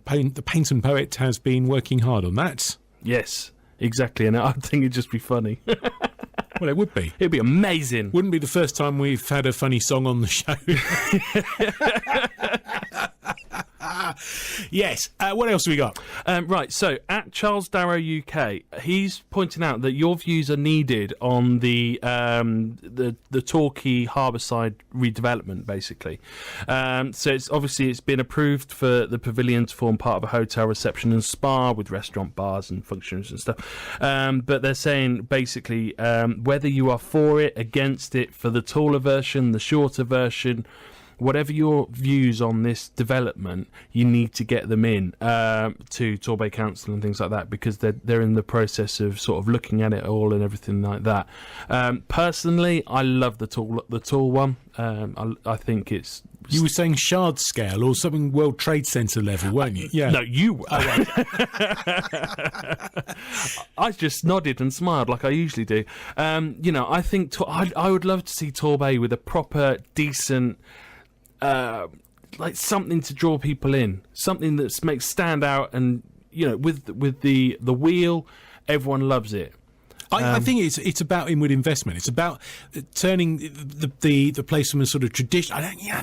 Painton Poet has been working hard on that. Yes, exactly, and I think it'd just be funny. Well, it would be. It'd be amazing. Wouldn't be the first time we've had a funny song on the show. Yes. What else have we got? Right, so at Charles Darrow UK, he's pointing out that your views are needed on the Torquay Harbourside redevelopment, basically. So it's been approved for the pavilion to form part of a hotel reception and spa with restaurant, bars and functions and stuff. But they're saying basically whether you are for it, against it, for the taller version, the shorter version, whatever your views on this development, you need to get them in to Torbay Council and things like that, because they're in the process of sort of looking at it all and everything like that. Personally, I love the tall one. I think it's... You were saying Shard scale or something World Trade Centre level, weren't you? Yeah. No, you were. Oh, right. I just nodded and smiled like I usually do. I think I would love to see Torbay with a proper, decent... like something to draw people in, something that makes stand out, and with the wheel, everyone loves it. I think it's about inward investment. It's about turning the place from a sort of tradition.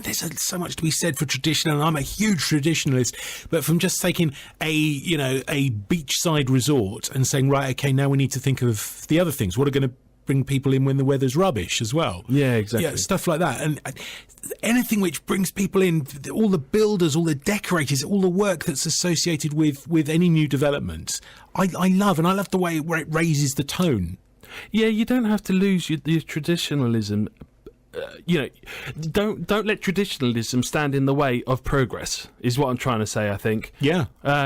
There's so much to be said for tradition, and I'm a huge traditionalist. But from just taking a beachside resort and saying, right, okay, now we need to think of the other things. What are going to bring people in when the weather's rubbish as well? Yeah, exactly. Yeah, stuff like that. And anything which brings people in, all the builders, all the decorators, all the work that's associated with any new development, I love, and I love the way where it raises the tone. Yeah, you don't have to lose your traditionalism. Don't let traditionalism stand in the way of progress, is what I'm trying to say, I think. Yeah.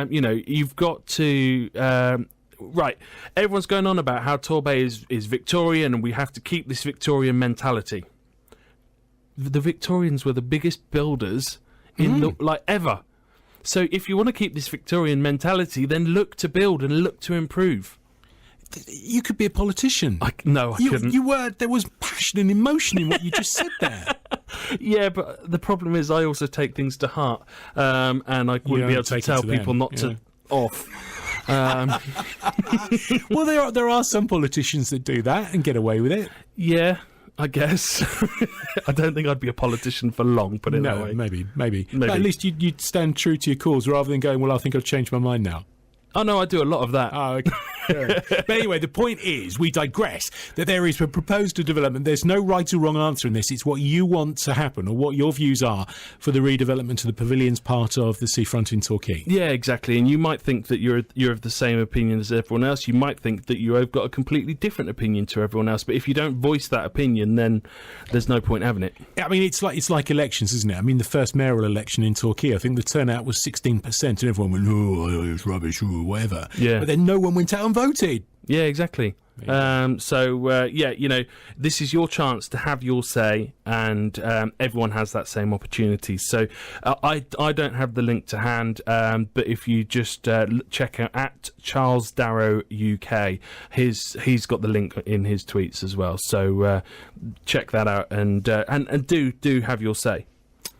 You've got to... Right, everyone's going on about how Torbay is Victorian and we have to keep this Victorian mentality. The Victorians were the biggest builders in ever. So if you want to keep this Victorian mentality, then look to build and look to improve. You could be a politician. I couldn't. You were. There was passion and emotion in what you just said there. Yeah, but the problem is I also take things to heart, and I wouldn't be able to tell people not to off. Well, there are some politicians that do that and get away with it. Yeah, I guess. I don't think I'd be a politician for long, put it that way. Maybe. But at least you'd stand true to your cause rather than going, well, I think I've changed my mind now. Oh, no, I do a lot of that. Oh, okay. But anyway, the point is, we digress, that there is a proposed development. There's no right or wrong answer in this. It's what you want to happen, or what your views are for the redevelopment of the pavilions part of the seafront in Torquay. Yeah, exactly. And you might think that you're of the same opinion as everyone else. You might think that you have got a completely different opinion to everyone else. But if you don't voice that opinion, then there's no point having it. I mean, it's like elections, isn't it? I mean, the first mayoral election in Torquay, I think the turnout was 16%, and everyone went, oh, it's rubbish, or whatever. Yeah. But then no one went out and voted. Yeah, exactly. This is your chance to have your say, and everyone has that same opportunity. So I don't have the link to hand, but if you just check out at Charles Darrow UK, he's got the link in his tweets as well. So check that out, and do have your say.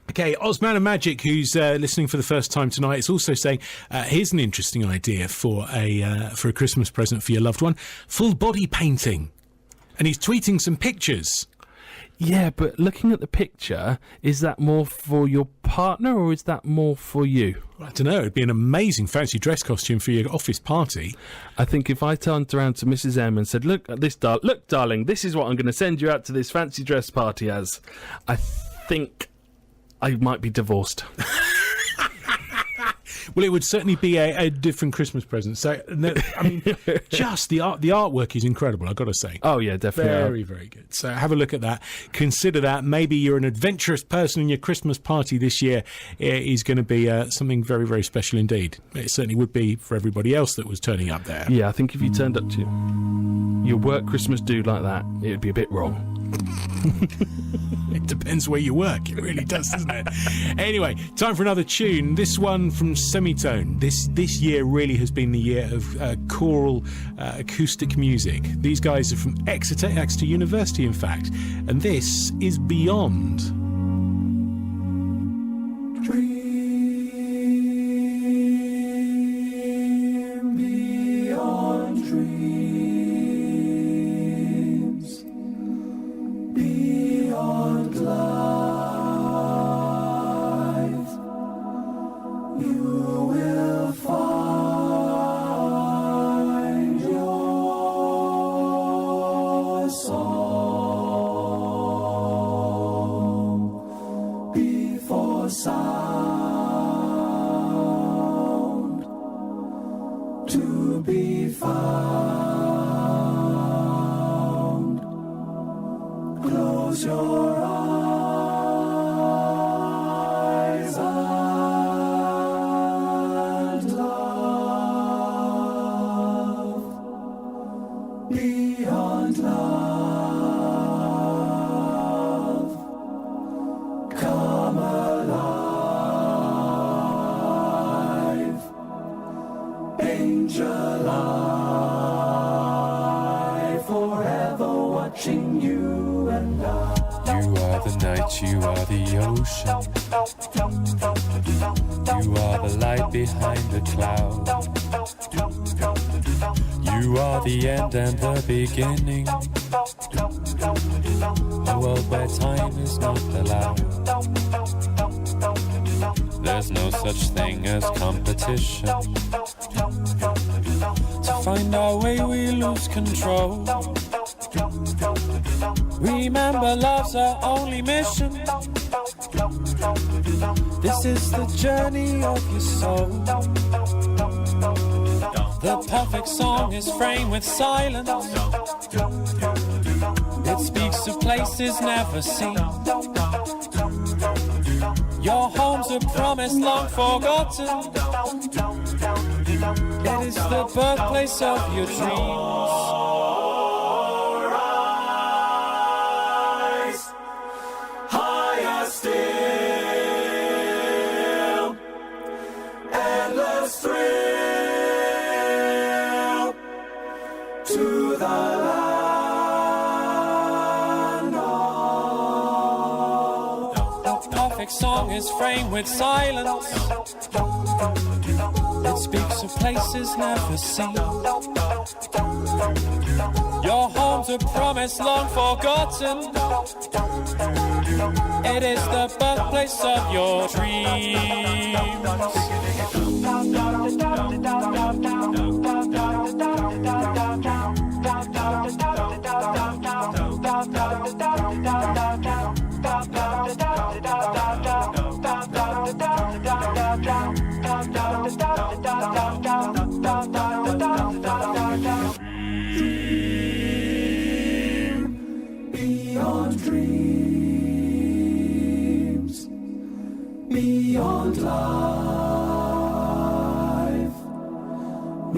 Okay, Osman and Magic, who's listening for the first time tonight, is also saying, here's an interesting idea for a Christmas present for your loved one: full body painting. And he's tweeting some pictures. Yeah, but looking at the picture, is that more for your partner or is that more for you? I don't know. It'd be an amazing fancy dress costume for your office party. I think if I turned around to Mrs. M and said, look at this, look, darling, this is what I'm going to send you out to this fancy dress party as, I think I might be divorced. Well, it would certainly be a different Christmas present. So, I mean, just the artwork is incredible, I've got to say. Oh, yeah, definitely. Very, very good. So have a look at that. Consider that. Maybe you're an adventurous person and your Christmas party this year is going to be something very, very special indeed. It certainly would be for everybody else that was turning up there. Yeah, I think if you turned up to your work Christmas do like that, it would be a bit wrong. It depends where you work. It really does, doesn't it? Anyway, time for another tune. This one from Semitone. This year really has been the year of choral acoustic music. These guys are from Exeter University, in fact. And this is Beyond. Dream beyond dreams, beyond life, you will find your song before sound to be found. Close your eyes and love beyond love. Come alive, angel eye, forever watching you and I. You are the night, you are the ocean. You are the light behind the cloud. You are the end and the beginning. A world where time is not allowed. There's no such thing as competition. To find our way we lose control. Remember, love's our only mission. This is the journey of your soul. The perfect song is framed with silence. It speaks of places never seen. Your home's a promise long forgotten. It is the birthplace of your dreams. Song is framed with silence. It speaks of places never seen. Your home's a promise long forgotten. It is the birthplace of your dreams.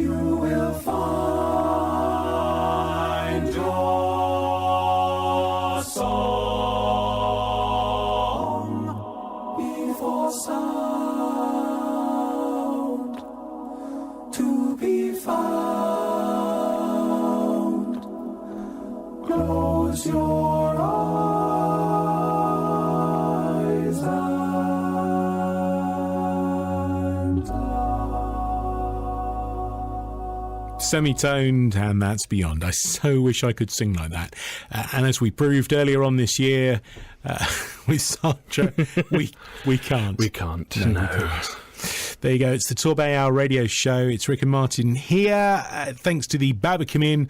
you will find your song before sound to be found. Close your eyes and Semi-toned, and that's beyond. I so wish I could sing like that. And as we proved earlier on this year with Sandra, we can't. We can't. No. We can't. There you go. It's the TorbayHour radio show. It's Rick and Martin here. Thanks to the Babacom Inn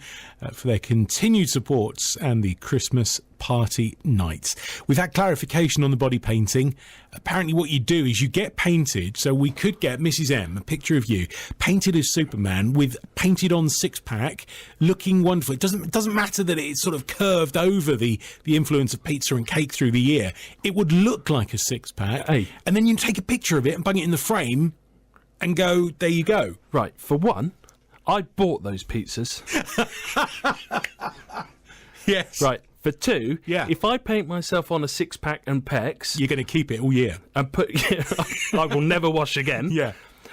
for their continued support and the Christmas party nights. We've had clarification on the body painting. Apparently what you do is you get painted, so we could get Mrs M, a picture of you, painted as Superman with painted on six-pack, looking wonderful. It doesn't matter that it's sort of curved over the influence of pizza and cake through the year. It would look like a six-pack. Hey. And then you take a picture of it and bung it in the frame and go, there you go. Right, for one, I bought those pizzas. Yes. Right, for two, Yeah. if I paint myself on a six-pack and pecs You're going to keep it all year. and put... I will never wash again. Yeah.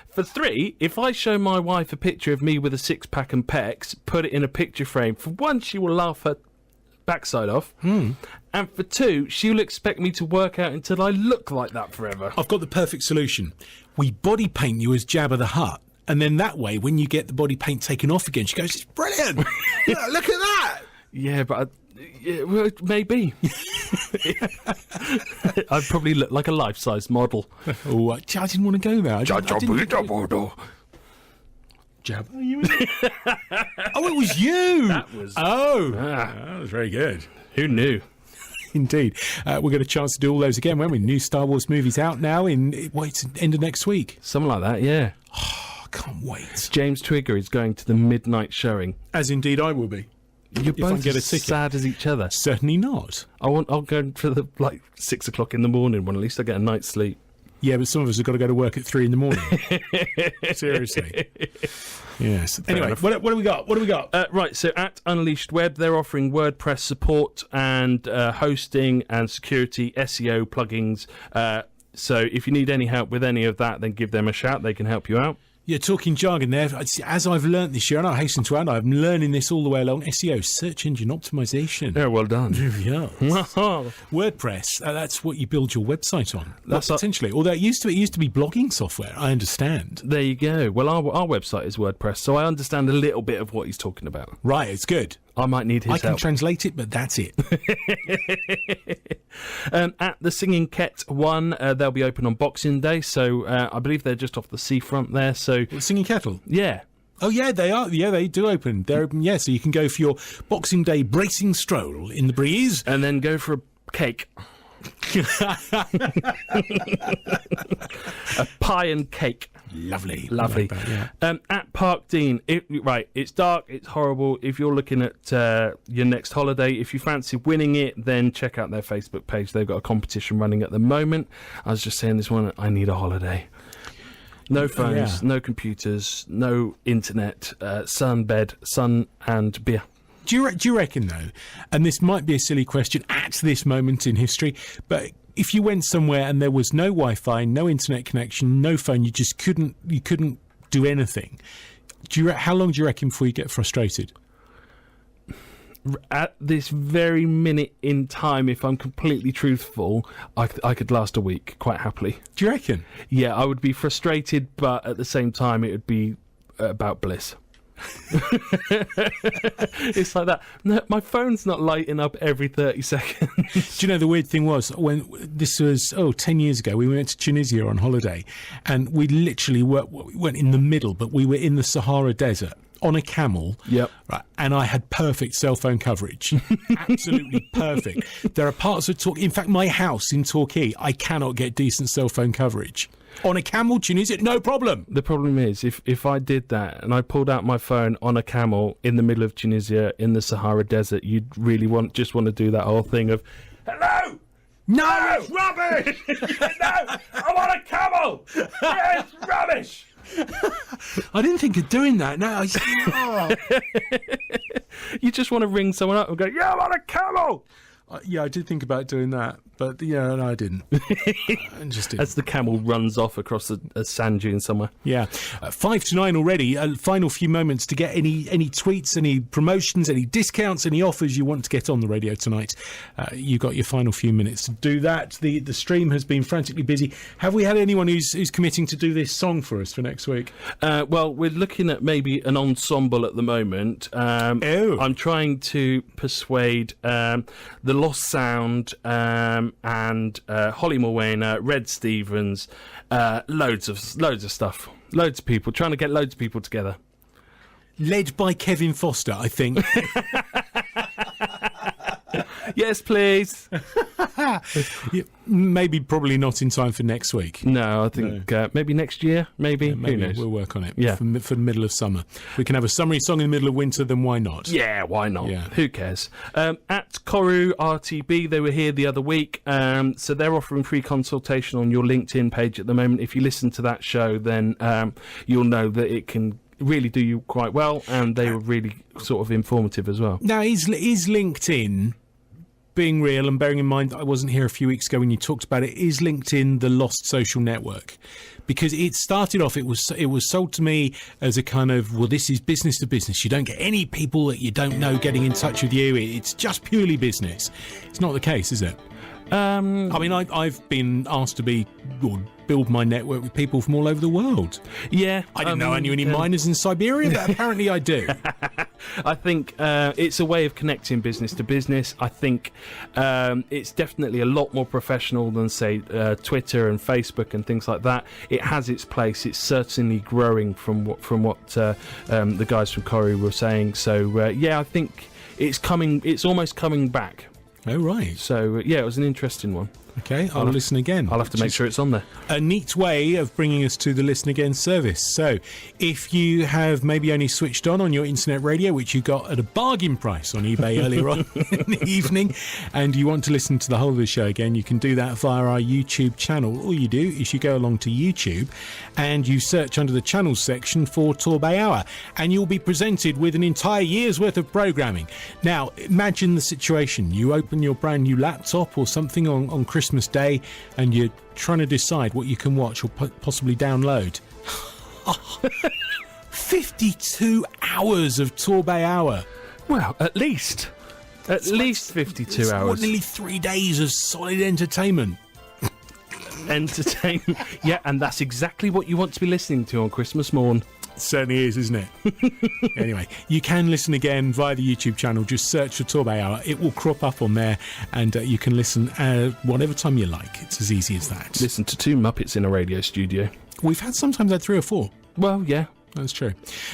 For three, if I show my wife a picture of me with a six-pack and pecs, put it in a picture frame, for one, she will laugh her backside off. And for two, she'll expect me to work out until I look like that forever. I've got the perfect solution. We body paint you as Jabba the Hutt. And then that way, when you get the body paint taken off again, she goes, it's brilliant. Look at that. Yeah, but well, maybe. I'd probably look like a life-size model. Oh, I didn't want to go there. Jabba. Oh, it was you. That was... That was very good. Who knew? Indeed. We've got a chance to do all those again, won't we? New Star Wars movies out now it's end of next week. Something like that, yeah. I can't wait. James Twigger is going to the midnight showing. As indeed I will be. You're If I both get a as ticket. sad as each other. Certainly not. I'll go for the 6 o'clock in the morning when at least I get a night's sleep. Yeah, but some of us have got to go to work at 3 in the morning. Seriously. Yes. Anyway, enough. what do we got? What do we got? Right, so at Unleashed Web, they're offering WordPress support and hosting and security, SEO plugins. So if you need any help with any of that, then give them a shout. They can help you out. You're talking jargon there. As I've learnt this year, and I hasten to add, I'm learning this all the way along, SEO, search engine optimization. Yeah, well done. Yeah. WordPress, that's what you build your website on. That's potentially. Although it used to be blogging software, I understand. There you go. Well, our website is WordPress, so I understand a little bit of what he's talking about. Right, it's good. I might need his I can help. translate it, but that's it. At the Singing Ket one, they'll be open on Boxing Day, so I believe they're just off the seafront there. So Singing Kettle. yeah. Oh, yeah, they are. Yeah, they do open. They're open, yeah, so you can go for your Boxing Day bracing stroll in the breeze. And then go for a cake. A pie and cake. Lovely. Lovely. Like that, yeah. At Park Dean, it's dark, it's horrible. If you're looking at your next holiday, if you fancy winning it, then check out their Facebook page. They've got a competition running at the moment. I was just saying this one, I need a holiday. No phones, no computers, no internet, sunbed, sun and beer. Do you reckon, though, and this might be a silly question at this moment in history, but if you went somewhere and there was no Wi-Fi, no internet connection, no phone, you couldn't do anything. How long do you reckon before you get frustrated? At this very minute in time, if I'm completely truthful, I could last a week quite happily. Do you reckon? Yeah, I would be frustrated, but at the same time, it would be about bliss. It's like that. No, my phone's not lighting up every 30 seconds. Do you know, the weird thing was, when this was 10 years ago, we went to Tunisia on holiday, and we literally went in the middle, but we were in the Sahara Desert on a camel. Yep. Right, and I had perfect cell phone coverage. Absolutely perfect. There are parts of Torquay, in fact, my house in Torquay, I cannot get decent cell phone coverage. On a camel, Tunisia, no problem. The problem is, if I did that and I pulled out my phone on a camel in the middle of Tunisia in the Sahara Desert, you'd really just want to do that whole thing of, hello! No! It's rubbish! No! I'm on a camel! It's rubbish! I didn't think of doing that. No, You just want to ring someone up and go, yeah, I'm on a camel! yeah, I did think about doing that, but yeah, no, I didn't. I just didn't. As the camel runs off across a sand dune somewhere. Yeah, 5 to 9 already. Final few moments to get any tweets, any promotions, any discounts, any offers you want to get on the radio tonight. You got your final few minutes to do that. The stream has been frantically busy. Have we had anyone who's committing to do this song for us for next week? Well, we're looking at maybe an ensemble at the moment. I'm trying to persuade the Lost Sound and Holly Morena, Red Stevens, loads of stuff, loads of people, trying to get loads of people together. Led by Kevin Foster, I think. Yes, please. Yeah, maybe probably not in time for next week. No, I think maybe next year, maybe. Yeah, maybe. Who knows? We'll work on it Yeah. for the middle of summer. We can have a summery song in the middle of winter, then why not? Yeah, why not? Yeah. Who cares? At Koru RTB, they were here the other week, so they're offering free consultation on your LinkedIn page at the moment. If you listen to that show, then you'll know that it can really do you quite well, and they were really sort of informative as well. Now, is LinkedIn, being real and bearing in mind that I wasn't here a few weeks ago when you talked about it, is LinkedIn the lost social network? Because it started off, it was sold to me as a kind of, well, this is business to business. You don't get any people that you don't know getting in touch with you. It's just purely business. It's not the case, is it? I mean, I've been asked to build my network with people from all over the world. Yeah. I didn't know I knew any miners in Siberia, but apparently I do. I think it's a way of connecting business to business. I think it's definitely a lot more professional than, say, Twitter and Facebook and things like that. It has its place. It's certainly growing from what the guys from Koru were saying. So, yeah, I think it's coming. It's almost coming back. Oh, right. So, yeah, it was an interesting one. Okay, I'll listen again. I'll have to make sure it's on there. A neat way of bringing us to the Listen Again service. So, if you have maybe only switched on your internet radio, which you got at a bargain price on eBay earlier on in the evening, and you want to listen to the whole of the show again, you can do that via our YouTube channel. All you do is you go along to YouTube and you search under the channels section for Torbay Hour, and you'll be presented with an entire year's worth of programming. Now, imagine the situation. You open your brand new laptop or something on Christmas Day, and you're trying to decide what you can watch or possibly download. 52 hours of Torbay Hour. Well, at least 52 It's hours. nearly 3 days of solid entertainment. Entertainment. Yeah, and that's exactly what you want to be listening to on Christmas morn. It certainly is, isn't it? Anyway, you can listen again via the YouTube channel. Just search for Torbay Hour. It will crop up on there, and you can listen whatever time you like. It's as easy as that. Listen to two Muppets in a radio studio. We've sometimes had 3 or 4. Well, yeah. That's true.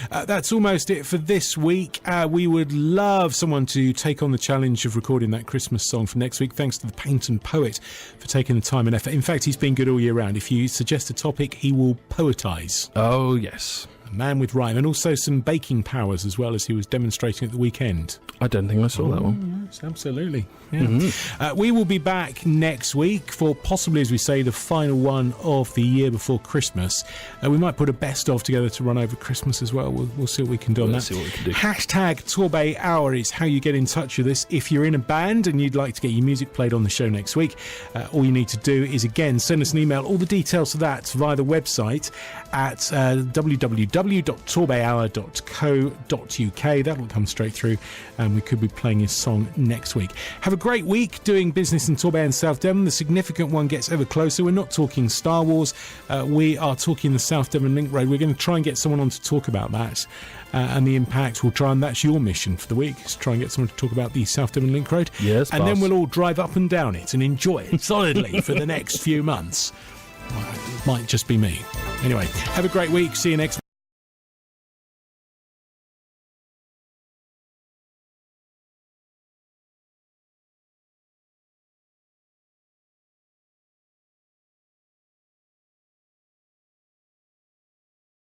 That's almost it for this week. We would love someone to take on the challenge of recording that Christmas song for next week. Thanks to the Painton Poet for taking the time and effort. In fact, he's been good all year round. If you suggest a topic, he will poetise. Oh, yes. A man with rhyme, and also some baking powers as well, as he was demonstrating at the weekend. I don't think I saw that one. Yes, absolutely. Yeah. We will be back next week for possibly, as we say, the final one of the year before Christmas. We might put a best of together to run over Christmas as well. We'll see what we can do on that. See what we can do. Hashtag Torbay Hour is how you get in touch with us. If you're in a band and you'd like to get your music played on the show next week, all you need to do is, again, send us an email. All the details of that via the website at www.torbayhour.co.uk. That'll come straight through, and we could be playing your song next week. Have a great week doing business in Torbay and South Devon. The significant one gets ever closer. We're not talking Star Wars. We are talking the South Devon Link Road. We're going to try and get someone on to talk about that and the impact. We'll try, and that's your mission for the week, is try and get someone to talk about the South Devon Link Road. Yes, and then we'll all drive up and down it and enjoy it solidly for the next few months. Well, it might just be me. Anyway, have a great week. See you next week.